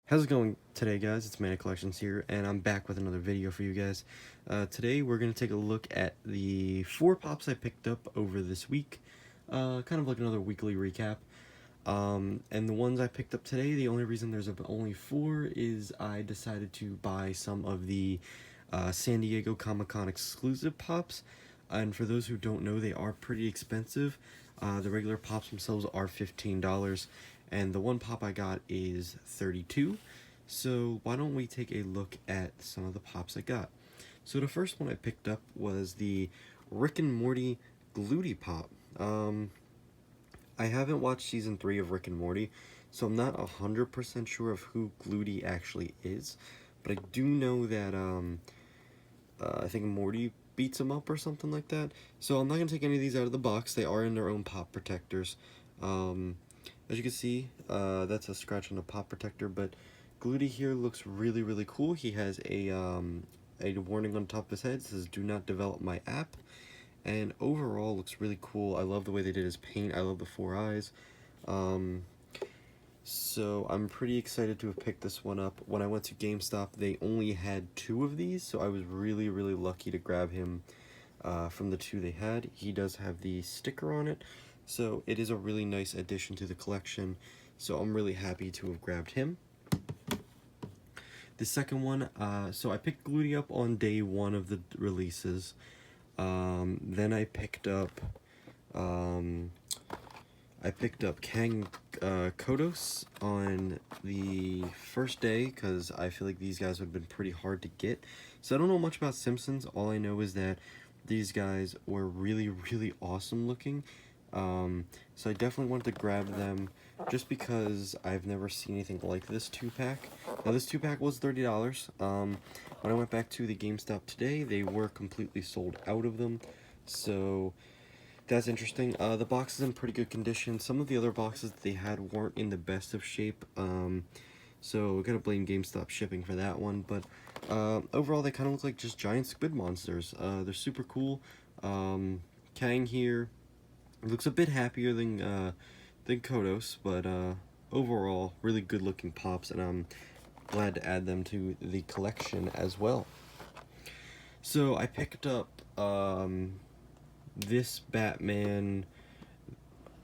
How's it going today, guys? It's Mana Collections here, and I'm back with another video for you guys. Today we're going to take a look at the 4 pops I picked up over this week, kind of like another weekly recap. And the ones I picked up today, the only reason there's only 4 is I decided to buy some of the San Diego Comic-Con exclusive pops, and for those who don't know, they are pretty expensive. The regular pops themselves are $15, and the one pop I got is $32. So why don't we take a look at some of the pops I got. So the first one I picked up was the Rick and Morty Gluty Pop. I haven't watched season 3 of Rick and Morty, so I'm not 100% sure of who Gluty actually is, but I do know that I think Morty beats him up or something like that. So I'm not going to take any of these out of the box. They are in their own pop protectors. As you can see, that's a scratch on the pop protector, but Gluty here looks really, really cool. He has a warning on top of his head. It says, "Do not develop my app." And overall looks really cool. I love the way they did his paint. I love the 4 eyes. So I'm pretty excited to have picked this one up. When I went to GameStop, they only had 2 of these, so I was really, really lucky to grab him from the 2 they had. He does have the sticker on it, so it is a really nice addition to the collection, so I'm really happy to have grabbed him. The second one, so I picked Gluty up on day 1 of the releases. Then I picked up Kang Kodos on the first day, because I feel like these guys would have been pretty hard to get. So I don't know much about Simpsons. All I know is that these guys were really, really awesome looking. So I definitely wanted to grab them just because I've never seen anything like this 2-pack. Now this 2-pack was $30. When I went back to the GameStop today, they were completely sold out of them. So that's interesting. The box is in pretty good condition. Some of the other boxes that they had weren't in the best of shape. So we gotta blame GameStop shipping for that one. But overall, they kind of look like just giant squid monsters. They're super cool. Kang here looks a bit happier than Kodos, but overall, really good looking pops, and I'm glad to add them to the collection as well. So I picked up this Batman.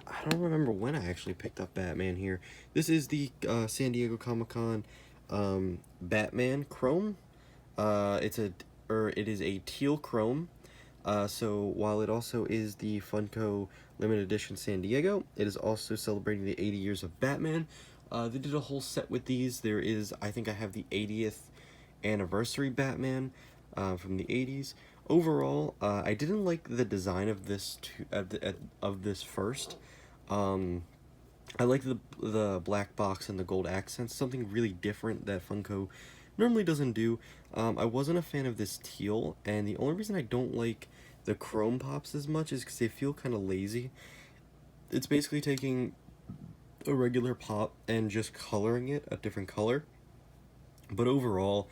I don't remember when I actually picked up Batman here. This is the San Diego Comic-Con Batman Chrome. It is a teal chrome. So while it also is the Funko Limited Edition San Diego, it is also celebrating the 80 years of Batman. They did a whole set with these. There is, I think I have the 80th anniversary Batman from the 80s. Overall, I didn't like the design of this first. I like the black box and the gold accents, something really different that Funko normally doesn't do. I wasn't a fan of this teal, and the only reason I don't like the chrome pops as much is because they feel kind of lazy. It's basically taking a regular pop and just coloring it a different color. But overall,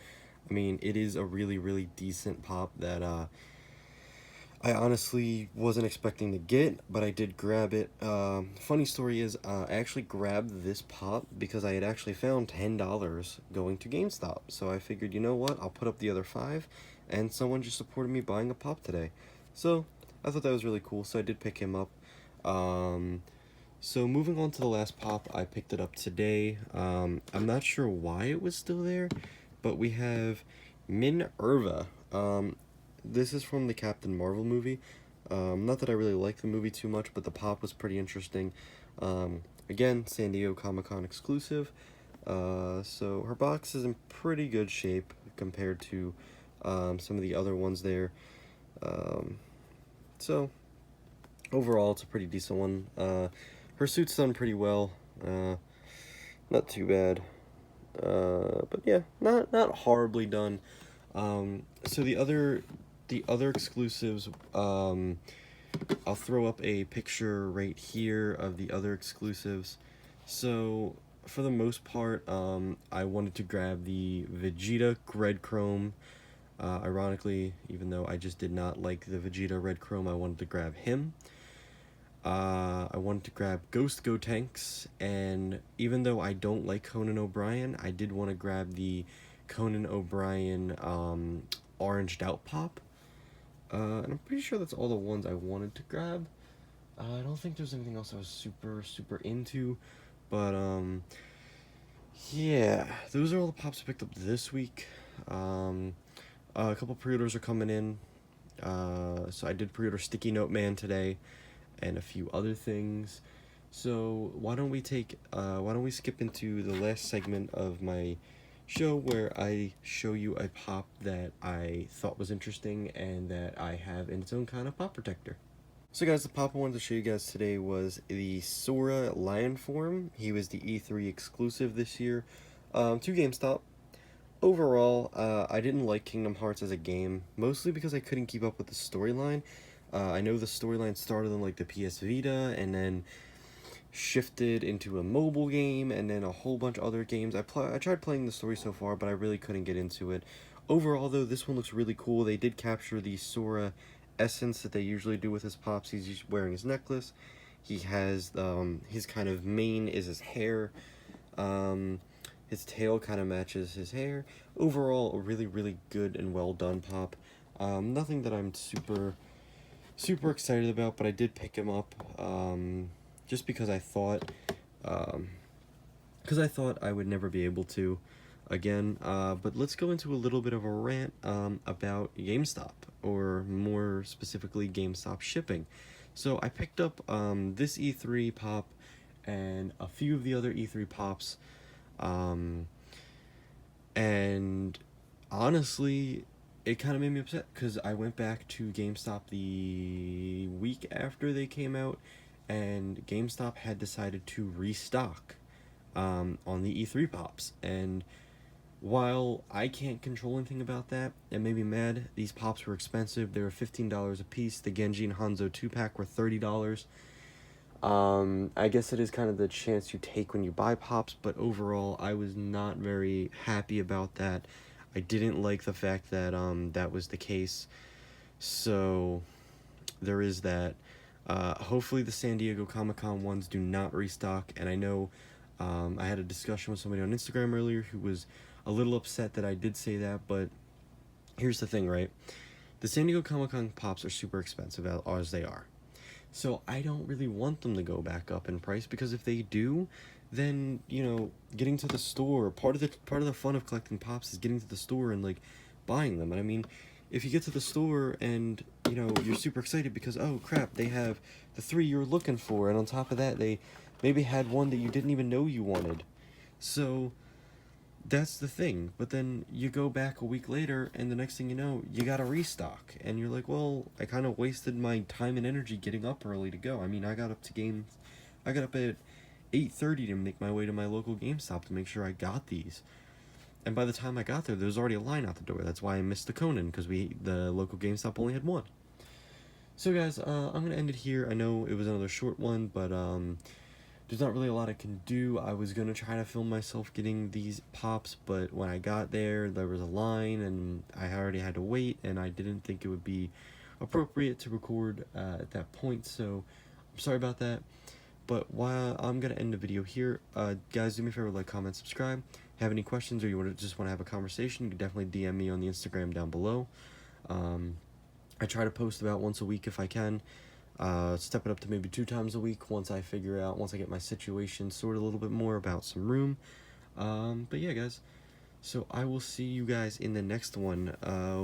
I mean, it is a really, really decent pop that I honestly wasn't expecting to get, but I did grab it. Funny story is, I actually grabbed this pop because I had actually found $10 going to GameStop. So I figured, you know what, I'll put up the other 5, and someone just supported me buying a pop today. So I thought that was really cool, so I did pick him up. So moving on to the last pop, I picked it up today. I'm not sure why it was still there, but we have Minerva. This is from the Captain Marvel movie. Not that I really like the movie too much, but the pop was pretty interesting. Again, San Diego Comic-Con exclusive. So her box is in pretty good shape compared to some of the other ones there. So overall, it's a pretty decent one. Her suit's done pretty well. Not too bad. But yeah, not horribly done. So the other exclusives, I'll throw up a picture right here of the other exclusives. So for the most part, I wanted to grab the Vegeta Red Chrome. Ironically, even though I just did not like the Vegeta Red Chrome, I wanted to grab him. I wanted to grab Ghost Gotenks, and even though I don't like Conan O'Brien, I did want to grab the Conan O'Brien Oranged Out Pop. And I'm pretty sure that's all the ones I wanted to grab. I don't think there's anything else I was super into, but yeah, those are all the pops I picked up this week. A couple pre-orders are coming in. So I did pre-order Sticky Note Man today, and a few other things. So why don't we skip into the last segment of my show where I show you a pop that I thought was interesting and that I have in its own kind of pop protector. So guys, the pop I wanted to show you guys today was the Sora Lion form. He was the E3 exclusive this year to GameStop. Overall, I didn't like Kingdom Hearts as a game, mostly because I couldn't keep up with the storyline. I know the storyline started on like the PS Vita and then shifted into a mobile game and then a whole bunch of other games. I tried playing the story so far, but I really couldn't get into it. Overall, though, this one looks really cool. They did capture the Sora essence that they usually do with his pops. He's wearing his necklace. He has his kind of mane is his hair. His tail kind of matches his hair. Overall, a really good and well done pop. Nothing that I'm super excited about, but I did pick him up just because I thought I would never be able to again. But let's go into a little bit of a rant about GameStop, or more specifically GameStop shipping. So I picked up this E3 pop and a few of the other E3 pops, and honestly, it kind of made me upset because I went back to GameStop the week after they came out, and GameStop had decided to restock on the E3 pops. And while I can't control anything about that, it made me mad. These pops were expensive. They were $15 a piece. The Genji and Hanzo 2-pack were $30. I guess it is kind of the chance you take when you buy pops, but overall, I was not very happy about that. I didn't like the fact that that was the case. So there is that. Hopefully the San Diego Comic-Con ones do not restock, and I know I had a discussion with somebody on Instagram earlier who was a little upset that I did say that, but here's the thing, right? The San Diego Comic-Con pops are super expensive, as they are. So I don't really want them to go back up in price, because if they do, then, you know, getting to the store, part of the fun of collecting pops is getting to the store and like buying them. And I mean, if you get to the store and, you know, you're super excited because, oh crap, they have the 3 you were looking for, and on top of that, they maybe had one that you didn't even know you wanted. So that's the thing. But then you go back a week later, and the next thing you know, you got a restock, and you're like, well, I kind of wasted my time and energy getting up early to go. I mean, I got up at 8:30 to make my way to my local GameStop to make sure I got these. And by the time I got there was already a line out the door. That's why I missed the Conan, because the local GameStop only had one. So guys, I'm gonna end it here. I know it was another short one, but there's not really a lot I can do. I was gonna try to film myself getting these pops, but when I got there was a line, and I already had to wait, and I didn't think it would be appropriate to record at that point. So I'm sorry about that. But while I'm gonna end the video here, guys, do me a favor, like, comment, subscribe. Have any questions, or you just want to have a conversation, you can definitely DM me on the Instagram down below. I try to post about once a week if I can. Step it up to maybe 2 times a week once I get my situation sorted a little bit more about some room. But yeah, guys, so I will see you guys in the next one,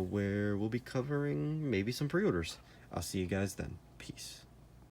where we'll be covering maybe some pre-orders. I'll see you guys then. Peace.